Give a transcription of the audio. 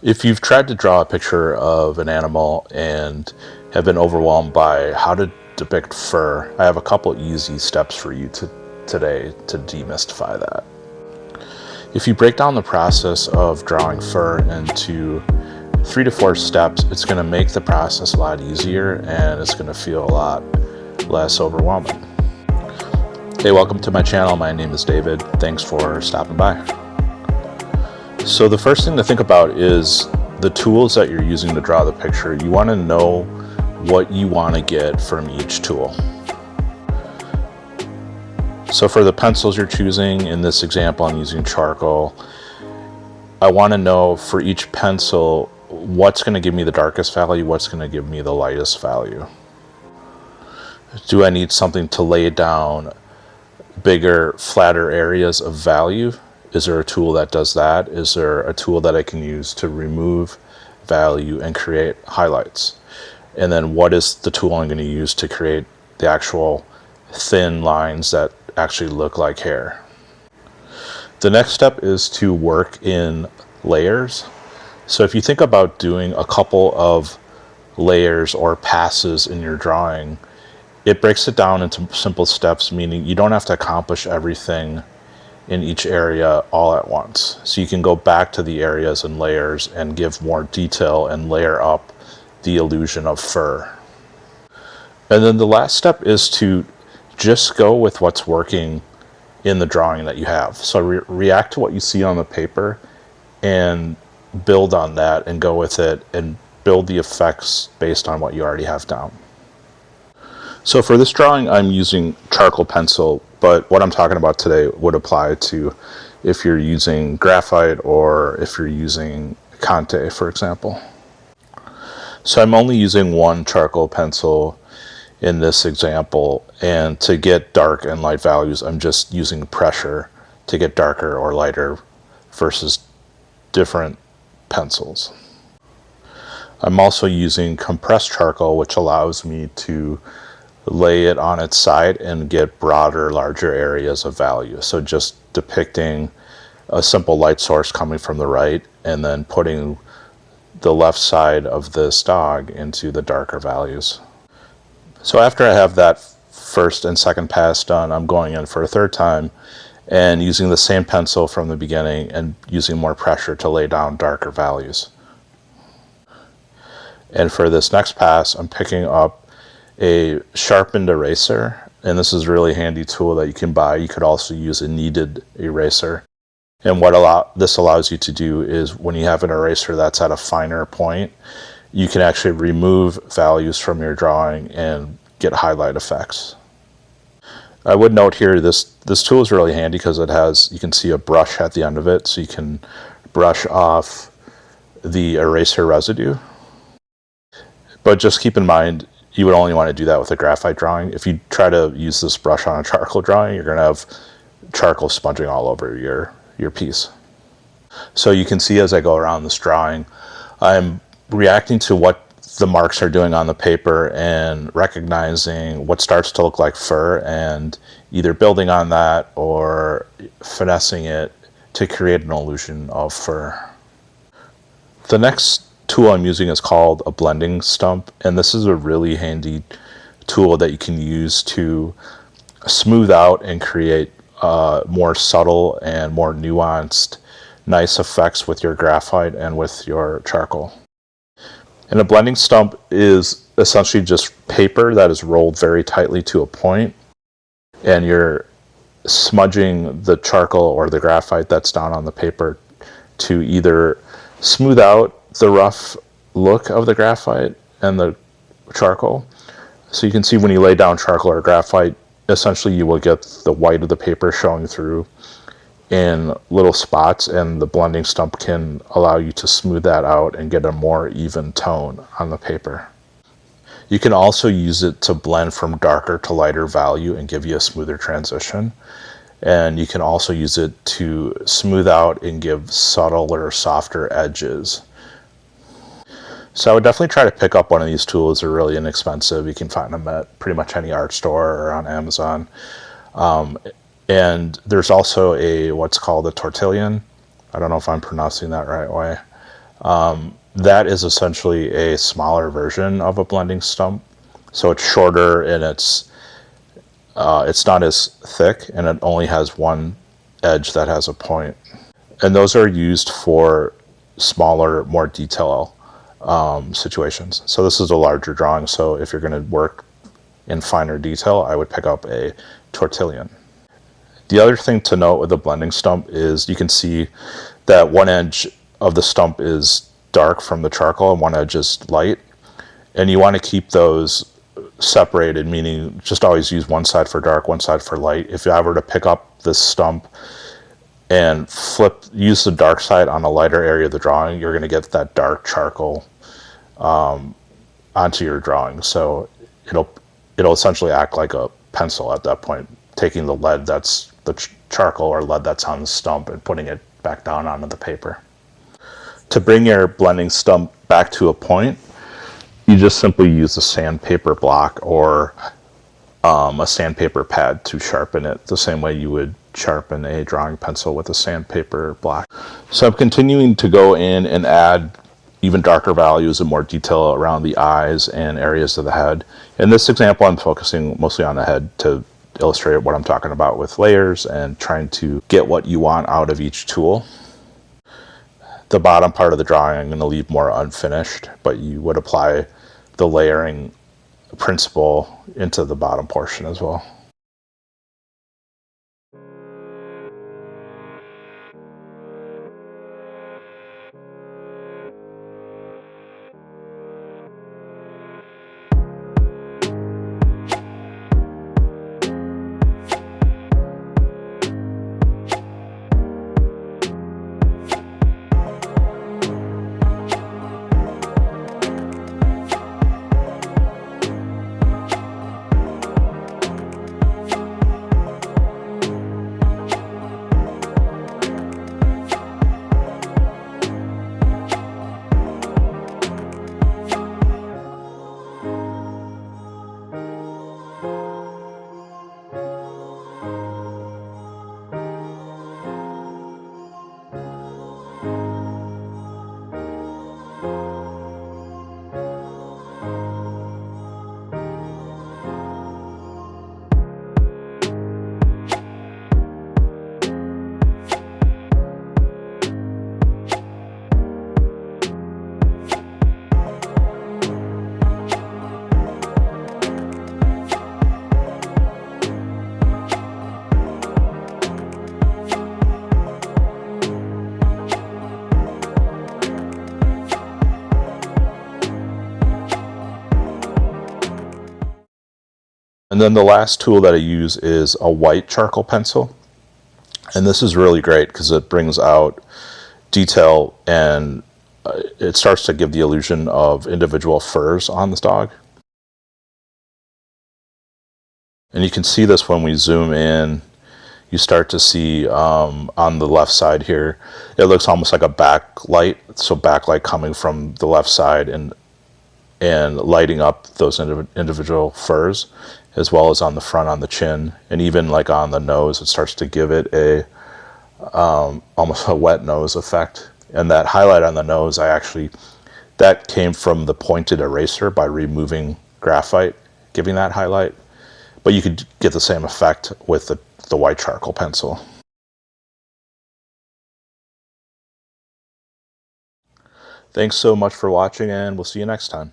If you've tried to draw a picture of an animal and have been overwhelmed by how to depict fur, I have a couple easy steps for you today to demystify that. If you break down the process of drawing fur into 3 to 4 steps, it's going to make the process a lot easier and it's going to feel a lot less overwhelming. Hey, welcome to my channel. My name is David. Thanks for stopping by. So the first thing to think about is the tools that you're using to draw the picture. You want to know what you want to get from each tool. So for the pencils you're choosing, in this example I'm using charcoal. I want to know for each pencil what's going to give me the darkest value, what's going to give me the lightest value. Do I need something to lay down bigger, flatter areas of value? Is there a tool that does that? Is there a tool that I can use to remove value and create highlights? And then what is the tool I'm going to use to create the actual thin lines that actually look like hair? The next step is to work in layers. So if you think about doing a couple of layers or passes in your drawing, it breaks it down into simple steps, meaning you don't have to accomplish everything in each area all at once. So you can go back to the areas and layers and give more detail and layer up the illusion of fur. And then the last step is to just go with what's working in the drawing that you have. So react to what you see on the paper and build on that and go with it and build the effects based on what you already have down. So for this drawing, I'm using charcoal pencil, but what I'm talking about today would apply to if you're using graphite or if you're using Conte, for example. So I'm only using one charcoal pencil in this example, and to get dark and light values, I'm just using pressure to get darker or lighter versus different pencils. I'm also using compressed charcoal, which allows me to lay it on its side and get broader, larger areas of value. So just depicting a simple light source coming from the right and then putting the left side of this dog into the darker values. So after I have that first and second pass done, I'm going in for a third time and using the same pencil from the beginning and using more pressure to lay down darker values. And for this next pass, I'm picking up a sharpened eraser, and this is a really handy tool that you can buy. You could also use a kneaded eraser. And what this allows you to do is when you have an eraser that's at a finer point, you can actually remove values from your drawing and get highlight effects. I would note here this tool is really handy because it has, you can see a brush at the end of it, so you can brush off the eraser residue. But just keep in mind, you would only want to do that with a graphite drawing. If you try to use this brush on a charcoal drawing, you're going to have charcoal sponging all over your piece. So you can see as I go around this drawing, I'm reacting to what the marks are doing on the paper and recognizing what starts to look like fur and either building on that or finessing it to create an illusion of fur. The next tool I'm using is called a blending stump, and this is a really handy tool that you can use to smooth out and create more subtle and more nuanced nice effects with your graphite and with your charcoal. And a blending stump is essentially just paper that is rolled very tightly to a point, and you're smudging the charcoal or the graphite that's down on the paper to either smooth out the rough look of the graphite and the charcoal. So you can see when you lay down charcoal or graphite, essentially you will get the white of the paper showing through in little spots, and the blending stump can allow you to smooth that out and get a more even tone on the paper. You can also use it to blend from darker to lighter value and give you a smoother transition. And you can also use it to smooth out and give subtler, softer edges. So I would definitely try to pick up one of these tools. They're really inexpensive. You can find them at pretty much any art store or on Amazon. And there's also what's called a tortillon. I don't know if I'm pronouncing that right way. That is essentially a smaller version of a blending stump. So it's shorter and it's not as thick, and it only has one edge that has a point. And those are used for smaller, more detail situations. So this is a larger drawing, so if you're going to work in finer detail, I would pick up a tortillon. The other thing to note with the blending stump is you can see that one edge of the stump is dark from the charcoal and one edge is light. And you want to keep those separated, meaning just always use one side for dark, one side for light. If I were to pick up this stump and use the dark side on a lighter area of the drawing, you're going to get that dark charcoal onto your drawing. So it'll essentially act like a pencil at that point, taking the lead that's the charcoal or lead that's on the stump and putting it back down onto the paper. To bring your blending stump back to a point, you just simply use a sandpaper block or a sandpaper pad to sharpen it the same way you would sharpen a drawing pencil with a sandpaper block. So I'm continuing to go in and add even darker values and more detail around the eyes and areas of the head. In this example, I'm focusing mostly on the head to illustrate what I'm talking about with layers and trying to get what you want out of each tool. The bottom part of the drawing I'm going to leave more unfinished, but you would apply the layering principle into the bottom portion as well. And then the last tool that I use is a white charcoal pencil. And this is really great because it brings out detail and it starts to give the illusion of individual furs on this dog. And you can see this when we zoom in. You start to see on the left side here, it looks almost like a backlight. So backlight coming from the left side and lighting up those individual furs, as well as on the front, on the chin, and even like on the nose, it starts to give it a almost a wet nose effect. And that highlight on the nose, that came from the pointed eraser by removing graphite, giving that highlight. But you could get the same effect with the white charcoal pencil. Thanks so much for watching, and we'll see you next time.